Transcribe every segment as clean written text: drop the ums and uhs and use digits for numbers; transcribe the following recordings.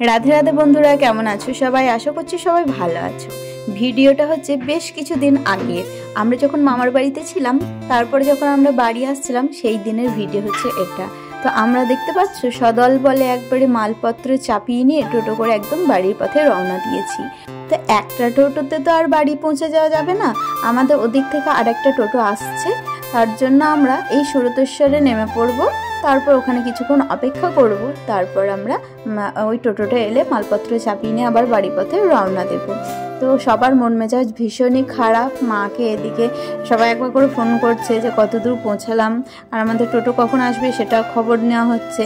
রাধে রাধে বন্ধুরা, কেমন আছো সবাই? আশা করছি সবাই ভালো আছো। ভিডিওটা হচ্ছে বেশ কিছুদিন আগে, আমরা যখন মামার বাড়িতে ছিলাম, তারপরে যখন আমরা বাড়ি আসছিলাম সেই দিনের ভিডিও হচ্ছে এটা। তো আমরা দেখতে পাচ্ছ সদল বলে একবারে মালপত্র চাপিয়ে নিয়ে টোটো করে একদম বাড়ির পথে রওনা দিয়েছি। তো একটা টোটোতে তো আর বাড়ি পৌঁছে যাওয়া যাবে না, আমাদের ওদিক থেকে আরেকটা টোটো আসছে। তার জন্য আমরা এই সুরতেশ্বরে নেমে পড়বো, তারপর ওখানে কিছুক্ষণ অপেক্ষা করব, তারপর আমরা ওই টোটোটা এলে মালপত্র চাপিয়ে নিয়ে আবার বাড়ি পথে রওনা দেব। তো সবার মন মেজাজ ভীষণই খারাপ। মাকে এদিকে সবাই একবার করে ফোন করছে যে কত দূর পৌঁছালাম আর আমাদের টোটো কখন আসবে সেটা খবর নেওয়া হচ্ছে।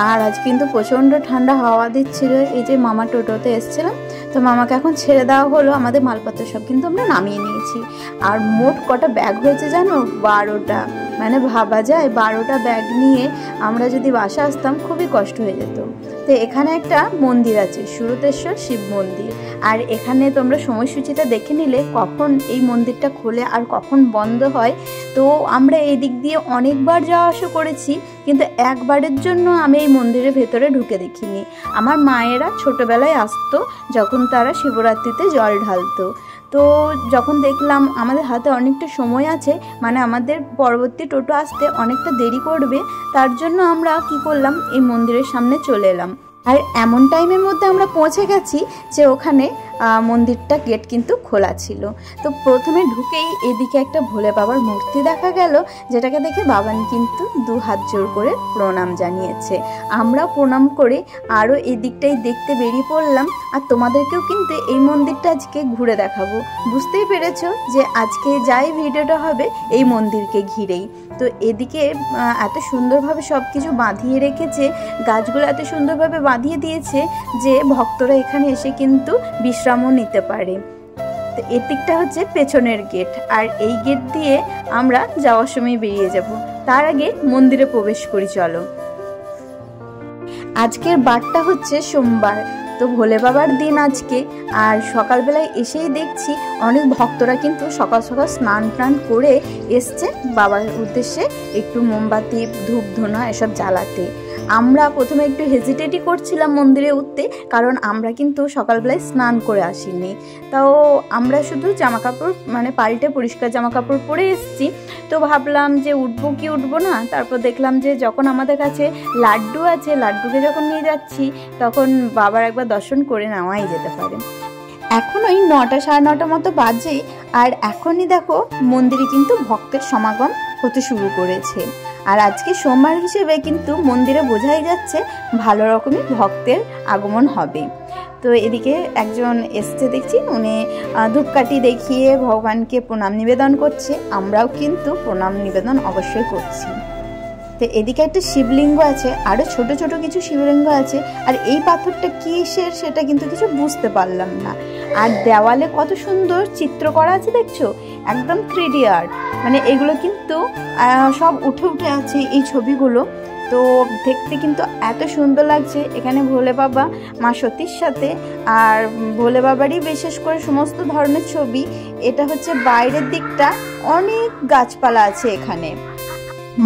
আর আজ কিন্তু প্রচণ্ড ঠান্ডা হাওয়া দিচ্ছিল। এই যে মামা টোটোতে এসেছিলাম, তো মামাকে এখন ছেড়ে দেওয়া হলো। আমাদের মালপত্র সব কিন্তু আমরা নামিয়ে নিয়েছি। আর মোট কটা ব্যাগ হয়েছে জানো? 12টা। মানে ভাবা যায় 12টা ব্যাগ নিয়ে আমরা যদি বাসা আসতাম খুবই কষ্ট হয়ে যেত। তো এখানে একটা মন্দির আছে, সুরতেশ্বর শিব মন্দির। আর এখানে তোমরা সময়সূচিটা দেখে নিলে কখন এই মন্দিরটা খোলে আর কখন বন্ধ হয়। তো আমরা এই দিক দিয়ে অনেকবার যাওয়া আসা করেছি, কিন্তু একবারের জন্য আমি এই মন্দিরের ভেতরে ঢুকে দেখিনি। আমার মায়েরা ছোটোবেলায় আসতো যখন তারা শিবরাত্রিতে জল ঢালতো। তো যখন দেখলাম আমাদের হাতে অনেকটা সময় আছে, মানে আমাদের পরবর্তী টোটো আসতে অনেকটা দেরি করবে, তার জন্য আমরা কি করলাম, এই মন্দিরের সামনে চলে এলাম। আর এমন টাইমের মধ্যে আমরা পৌঁছে গেছি যে ওখানে মন্দিরটা গেট কিন্তু খোলা ছিল। তো প্রথমে ঢুকেই এদিকে একটা ভোলে বাবার মূর্তি দেখা গেল, যেটাকে দেখে বাবান কিন্তু 2 হাত জোর করে প্রণাম জানিয়েছে। আমরা প্রণাম করে আরও এদিকটাই দেখতে বেরিয়ে পড়লাম। আর তোমাদেরকেও কিন্তু এই মন্দিরটা আজকে ঘুরে দেখাবো। বুঝতেই পেরেছো যে আজকে যাই ভিডিওটা হবে এই মন্দিরকে ঘিরেই। তো এদিকে এত সুন্দরভাবে সব কিছু বাঁধিয়ে রেখেছে, গাছগুলো এত সুন্দরভাবে বাঁধিয়ে দিয়েছে যে ভক্তরা এখানে এসে কিন্তু বিশ্রামও নিতে পারে। তো এদিকটা হচ্ছে পেছনের গেট, আর এই গেট দিয়ে আমরা যাওয়ার সময় বেরিয়ে যাব। তার আগে মন্দিরে প্রবেশ করি চলো। আজকের বারটা হচ্ছে সোমবার, তো ভোলে বাবার দিন আজকে। আর সকালবেলায় এসেই দেখছি অনেক ভক্তরা কিন্তু সকাল সকাল স্নান টান করে এসছে বাবার উদ্দেশ্যে একটু মোমবাতি ধূপ ধুনা এসব জ্বালাতে। আমরা প্রথমে একটু হেজিটেটই করছিলাম মন্দিরে উঠতে, কারণ আমরা কিন্তু সকালবেলায় স্নান করে আসিনি। তাও আমরা শুধু জামাকাপড় মানে পাল্টে পরিষ্কার জামাকাপড় পরে এসেছি। তো ভাবলাম যে উঠবো কি উঠবো না, তারপর দেখলাম যে যখন আমাদের কাছে লাড্ডু আছে, লাড্ডুকে যখন নিয়ে যাচ্ছি তখন বাবার একবার দর্শন করে নেওয়াই যেতে পারে। এখন ওই 9টা সাড়ে 9টা মতো বাজে, আর এখনই দেখো মন্দিরে কিন্তু ভক্তের সমাগম হতে শুরু করেছে। আর আজকে সোমবার হিসেবে কিন্তু মন্দিরে বোঝাই যাচ্ছে ভালো রকমই ভক্তের আগমন হবে। তো এদিকে একজন এসছে দেখছি, উনি ধূপকাঠি দেখিয়ে ভগবানকে প্রণাম নিবেদন করছে। আমরাও কিন্তু প্রণাম নিবেদন অবশ্যই করছি। তো এদিকে একটা শিবলিঙ্গ আছে, আরও ছোট ছোট কিছু শিবলিঙ্গ আছে। আর এই পাথরটা কিসের সেটা কিন্তু কিছু বুঝতে পারলাম না। আর দেওয়ালে কত সুন্দর চিত্র করা আছে দেখছো, একদম 3D আর্ট। মানে এগুলো কিন্তু সব উঠে উঠে আছে এই ছবিগুলো। তো দেখতে কিন্তু এত সুন্দর লাগছে। এখানে ভোলে বাবা মা সতীর সাথে, আর ভোলে বাবারই বিশেষ করে সমস্ত ধরনের ছবি। এটা হচ্ছে বাইরের দিকটা, অনেক গাছপালা আছে এখানে।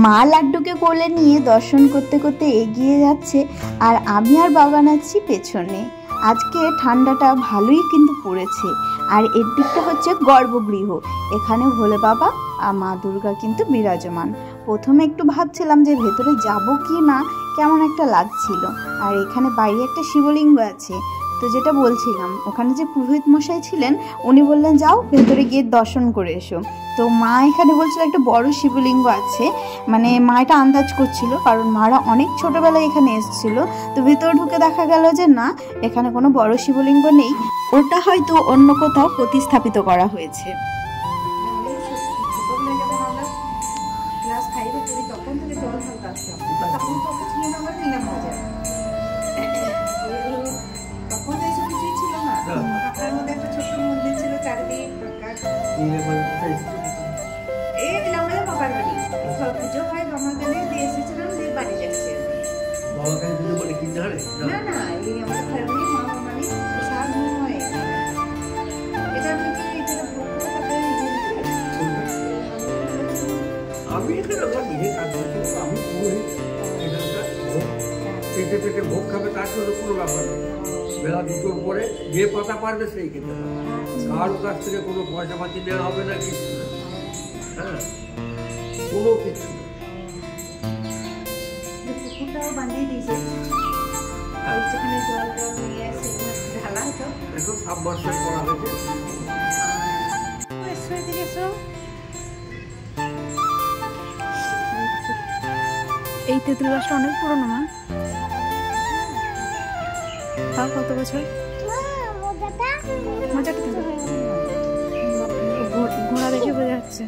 মা লাড্ডুকে কোলে নিয়ে দর্শন করতে করতে এগিয়ে যাচ্ছে, আর আমি আর বাবা নাচ্ছি পেছনে। আজকে ঠান্ডাটা ভালোই কিন্তু পড়েছে। আর এর দিকটা হচ্ছে গর্ভগৃহ, এখানে ভোলে বাবা আর মা দুর্গা কিন্তু বিরাজমান। প্রথমে একটু ভাবছিলাম যে ভেতরে যাব কি না, কেমন একটা লাগছিল। আর এখানে বাইরে একটা শিবলিঙ্গ আছে। তো যেটা বলছিলাম, ওখানে যে পুরোহিত মশাই ছিলেন উনি বললেন যাও ভেতরে গিয়ে দর্শন করে এসো। তো মা এখানে বলছিল একটা বড় শিবলিঙ্গ আছে, মানে মা এটা আন্দাজ করছিল কারণ মারা অনেক ছোটবেলায় এখানে এসেছিল। তো ভিতরে ঢুকে দেখা গেল যে না, এখানে কোনো বড় শিবলিঙ্গ নেই, ওটা হয়তো অন্য কোথাও প্রতিস্থাপিত করা হয়েছে। আমি এখানে নিজে কাজ করছি, আমি পুরোহিত, এখানকার ভোগ পেটে পেটে ভোগ খাবে তার জন্য কোনো ব্যাপার নেই। বেলা 2টোর পরে যে পাতা পারবে সেই খেতে পারবে, কারোর কাছ থেকে কোনো পয়সা পাতি নেওয়া হবে না, কিছু না। হ্যাঁ, কোনো কিছু না। বানিয়ে দিয়েছে সেখানে জল টল নিয়ে ঢালা হতো, এখন সাবমার্সেল করা হয়েছে। এই তেঁতুল গাছটা অনেক পুরনো মা, তাও কত বছর? ঘোড়া দেখে বোঝা যাচ্ছে।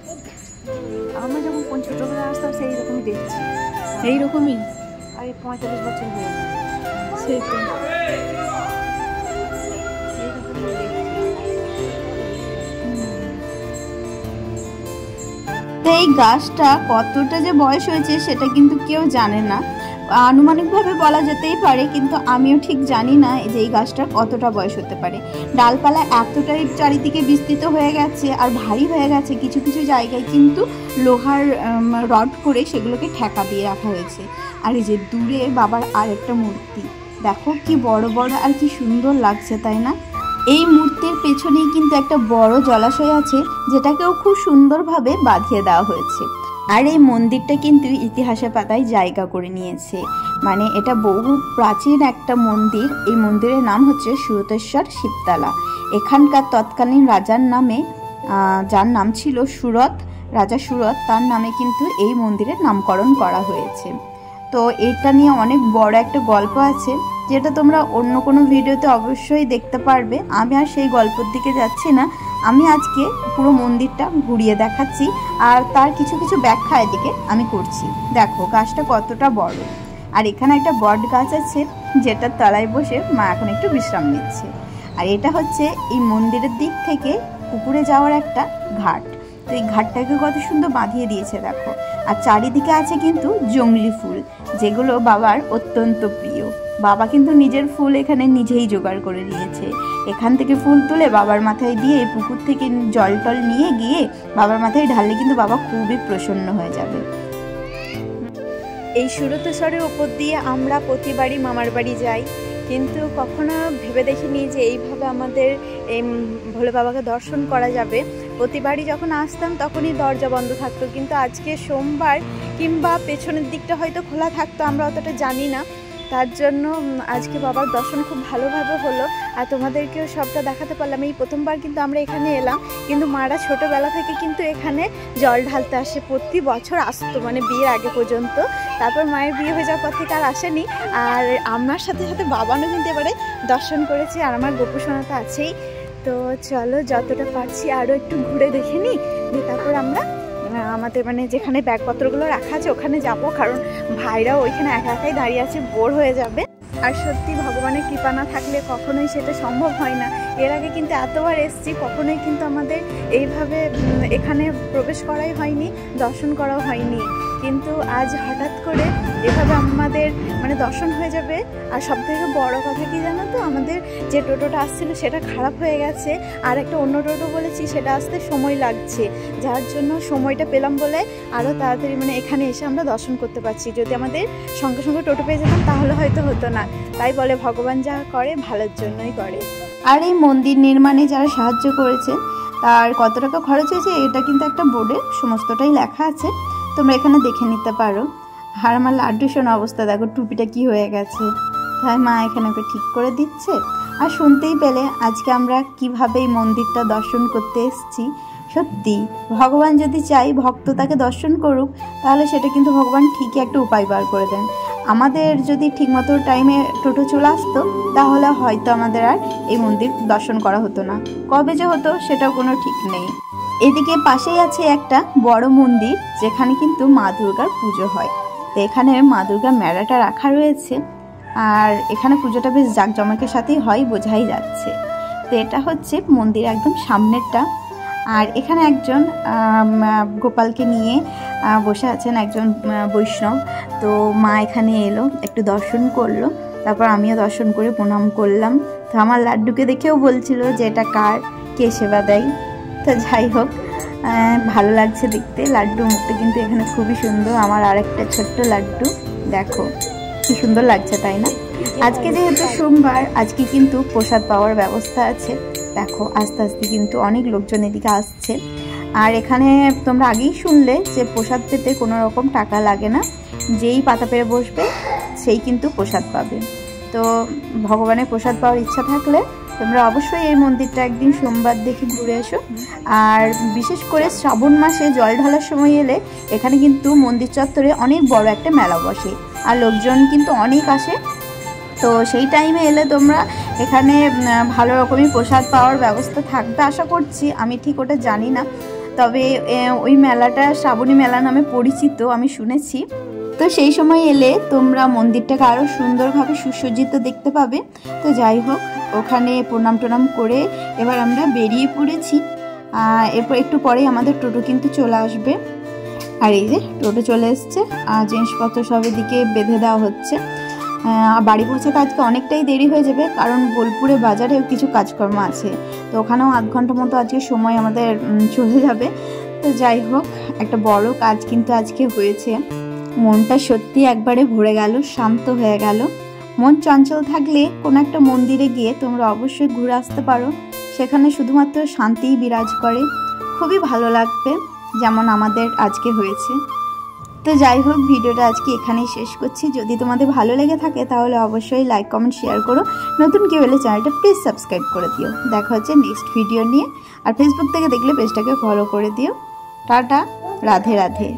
আমরা যখন ছোটবেলা আসতাম সেই রকমই দেখছি, এইরকমই। আর 45 বছর হয়ে গেল, সেই তো। এই গাছটা কতটা যে বয়স হয়েছে সেটা কিন্তু কেউ জানে না, আনুমানিকভাবে বলা যেতেই পারে, কিন্তু আমিও ঠিক জানি না যে এই গাছটার কতটা বয়স হতে পারে। ডালপালা এতটাই চারিদিকে বিস্তৃত হয়ে গেছে আর ভারী হয়ে গেছে, কিছু কিছু জায়গায় কিন্তু লোহার রড করে সেগুলোকে ঠেকা দিয়ে রাখা হয়েছে। আর এই যে দূরে বাবার আর একটা মূর্তি, দেখো কি বড় বড় আর কি সুন্দর লাগছে, তাই না? এই মূর্তির পেছনেই কিন্তু একটা বড় জলাশয় আছে, যেটাকেও খুব সুন্দরভাবে বাঁধিয়ে দেওয়া হয়েছে। আর এই মন্দিরটা কিন্তু ইতিহাসের পাতায় জায়গা করে নিয়েছে, মানে এটা বহু প্রাচীন একটা মন্দির। এই মন্দিরের নাম হচ্ছে সুরতেশ্বর শিবতলা। এখানকার তৎকালীন রাজার নামে, যার নাম ছিল সুরত, রাজা সুরত, তার নামে কিন্তু এই মন্দিরের নামকরণ করা হয়েছে। তো এটা নিয়ে অনেক বড় একটা গল্প আছে, যেটা তোমরা অন্য কোনো ভিডিওতে অবশ্যই দেখতে পারবে। আমি আর সেই গল্পের দিকে যাচ্ছি না, আমি আজকে পুরো মন্দিরটা ঘুরিয়ে দেখাচ্ছি আর তার কিছু কিছু ব্যাখ্যা এদিকে আমি করছি। দেখো গাছটা কতটা বড়, আর এখানে একটা বট গাছ আছে যেটার তলায় বসে মা এখন একটু বিশ্রাম নিচ্ছে। আর এটা হচ্ছে এই মন্দিরের দিক থেকে পুকুরে যাওয়ার একটা ঘাট। তো এই ঘাটটাকে কত সুন্দর বাঁধিয়ে দিয়েছে দেখো। আর চারিদিকে আছে কিন্তু জংলি ফুল, যেগুলো বাবার অত্যন্ত প্রিয়। বাবা কিন্তু নিজের ফুল এখানে নিজেই জোগাড় করে নিয়েছে। এখান থেকে ফুল তুলে বাবার মাথায় দিয়ে পুকুর থেকে জল টল নিয়ে গিয়ে বাবার মাথায় ঢাললে কিন্তু বাবা খুবই প্রসন্ন হয়ে যাবে। এই সুরতেশ্বরের উপর দিয়ে আমরা প্রতিবারই মামার বাড়ি যাই, কিন্তু কখনো ভেবে দেখিনি যে এইভাবে আমাদের এই ভোলে বাবাকে দর্শন করা যাবে। প্রতিবারই যখন আসতাম তখনই দরজা বন্ধ থাকতো, কিন্তু আজকে সোমবার কিংবা পেছনের দিকটা হয়তো খোলা থাকতো, আমরা অতটা জানি না। তার জন্য আজকে বাবার দর্শন খুব ভালোভাবে হলো আর তোমাদেরকেও সবটা দেখাতে পারলাম। এই প্রথমবার কিন্তু আমরা এখানে এলাম, কিন্তু মারা ছোটোবেলা থেকে কিন্তু এখানে জল ঢালতে আসে, প্রতি বছর আসতো, মানে বিয়ের আগে পর্যন্ত। তারপর মায়ের বিয়ে হয়ে যাওয়ার পর থেকে আর আসেনি। আর আমার সাথে সাথে বাবানও কিন্তু এবারে দর্শন করেছি, আর আমার গোপুসোনা তো আছেই। তো চলো যতটা পারছি আরও একটু ঘুরে দেখে নিই, তারপর আমরা আমাদের মানে যেখানে ব্যাগপত্রগুলো রাখা আছে ওখানে যাব, কারণ ভাইরাও ওইখানে একা একাই দাঁড়িয়ে আছে, বোর হয়ে যাবে। আর সত্যি ভগবানের কৃপা না থাকলে কখনোই সেটা সম্ভব হয় না। এর আগে কিন্তু এতবার এসেছি, কখনোই কিন্তু আমাদের এইভাবে এখানে প্রবেশ করাই হয়নি, দর্শন করাও হয়নি, কিন্তু আজ হঠাৎ করে এভাবে আমাদের মানে দর্শন হয়ে যাবে। আর সব থেকে বড় কথা কি জানো তো, আমাদের যে টোটোটা আসছিল সেটা খারাপ হয়ে গেছে, আর একটা অন্য টোটো বলেছি, সেটা আসতে সময় লাগছে, যার জন্য সময়টা পেলাম বলে আরও তাড়াতাড়ি মানে এখানে এসে আমরা দর্শন করতে পারছি। যদি আমাদের সঙ্গে সঙ্গে টোটো পেয়ে যেতাম তাহলে হয়তো হতো না। তাই বলে ভগবান যা করে ভালোর জন্যই করে। আর এই মন্দির নির্মাণে যারা সাহায্য করেছেন তার কত টাকা খরচ হয়েছে এটা কিন্তু একটা বোর্ডে সমস্তটাই লেখা আছে, তোমরা এখানে দেখে নিতে পারো। আর আমার লাড্ডু শোনা অবস্থা দেখো, টুপিটা কি হয়ে গেছে, তাই মা এখানে ওকে ঠিক করে দিচ্ছে। আর শুনতেই পেলে আজকে আমরা কিভাবে এই মন্দিরটা দর্শন করতে এসেছি। সত্যি ভগবান যদি চাই ভক্ত তাকে দর্শন করুক, তাহলে সেটা কিন্তু ভগবান ঠিকই একটা উপায় বার করে দেন। আমাদের যদি ঠিকমতো টাইমে টোটো চলে আসতো তাহলে হয়তো আমাদের আর এই মন্দির দর্শন করা হতো না, কবে যে হতো সেটাও কোনো ঠিক নেই। এদিকে পাশেই আছে একটা বড় মন্দির, যেখানে কিন্তু মা দুর্গার পুজো হয়। তো এখানে মা দুর্গার মেলাটা রাখা রয়েছে, আর এখানে পুজোটা বেশ জাঁকজমকের সাথেই হয়, বোঝাই যাচ্ছে। তো এটা হচ্ছে মন্দির একদম সামনেরটা। আর এখানে একজন গোপালকে নিয়ে বসে আছেন, একজন বৈষ্ণব। তো মা এখানে এলো, একটু দর্শন করলো, তারপর আমিও দর্শন করে প্রণাম করলাম। তো আমার লাড্ডুকে দেখেও বলছিল যে এটা কার, কে সেবা দেয়। তো যাই হোক, ভালো লাগছে দেখতে। লাড্ডু মুখটা কিন্তু এখানে খুবই সুন্দর। আমার আরেকটা ছোট্ট লাড্ডু, দেখো কি সুন্দর লাগছে, তাই না? আজকে যেহেতু সোমবার, আজকে কিন্তু প্রসাদ পাওয়ার ব্যবস্থা আছে। দেখো আস্তে আস্তে কিন্তু অনেক লোকজন এদিকে আসছে। আর এখানে তোমরা আগেই শুনলে যে প্রসাদ পেতে কোনো রকম টাকা লাগে না, যেই পাতা পেরে বসবে সেই কিন্তু প্রসাদ পাবে। তো ভগবানের প্রসাদ পাওয়ার ইচ্ছা থাকলে তোমরা অবশ্যই এই মন্দিরটা একদিন সোমবার দেখে ঘুরে এসো। আর বিশেষ করে শ্রাবণ মাসে জল ঢালার সময় এলে এখানে কিন্তু মন্দির চত্বরে অনেক বড় একটা মেলা বসে, আর লোকজন কিন্তু অনেক আসে। তো সেই টাইমে এলে তোমরা এখানে ভালো রকমই প্রসাদ পাওয়ার ব্যবস্থা থাকবে আশা করছি, আমি ঠিক ওটা জানি না। তবে ওই মেলাটা শ্রাবণী মেলা নামে পরিচিত, আমি শুনেছি। তো সেই সময় এলে তোমরা মন্দিরটাকে আরও সুন্দরভাবে সুসজ্জিত দেখতে পাবে। তো যাই হোক, ওখানে প্রণাম টনাম করে এবার আমরা বেরিয়ে পড়েছি। এরপর একটু পরেই আমাদের টোটো কিন্তু চলে আসবে। আর এই যে টোটো চলে এসছে, আর জিনিসপত্র সব এদিকে বেঁধে দেওয়া হচ্ছে। বাড়ি পৌঁছাতে আজকে অনেকটাই দেরি হয়ে যাবে, কারণ বোলপুরে বাজারেও কিছু কাজকর্ম আছে। তো ওখানেও আধ ঘন্টা মতো আজকে সময় আমাদের চলে যাবে। তো যাই হোক, একটা বড় কাজ কিন্তু আজকে হয়েছে। মনটা সত্যি একবারে ভরে গেল, শান্ত হয়ে গেল। মন চঞ্চল থাকলে কোনো একটা মন্দিরে গিয়ে তোমরা অবশ্যই ঘুরে আসতে পারো, সেখানে শুধুমাত্র শান্তিই বিরাজ করে, খুবই ভালো লাগবে, যেমন আমাদের আজকে হয়েছে। তো যাই হোক, ভিডিওটা আজকে এখানেই শেষ করছি। যদি তোমাদের ভালো লেগে থাকে তাহলে অবশ্যই লাইক কমেন্ট শেয়ার করো। নতুন কেউ হলে চ্যানেলটা প্লিজ সাবস্ক্রাইব করে দিও। দেখা হচ্ছে নেক্সট ভিডিও নিয়ে। আর ফেসবুক থেকে দেখলে পেজটাকে ফলো করে দিও। টাটা, রাধে রাধে।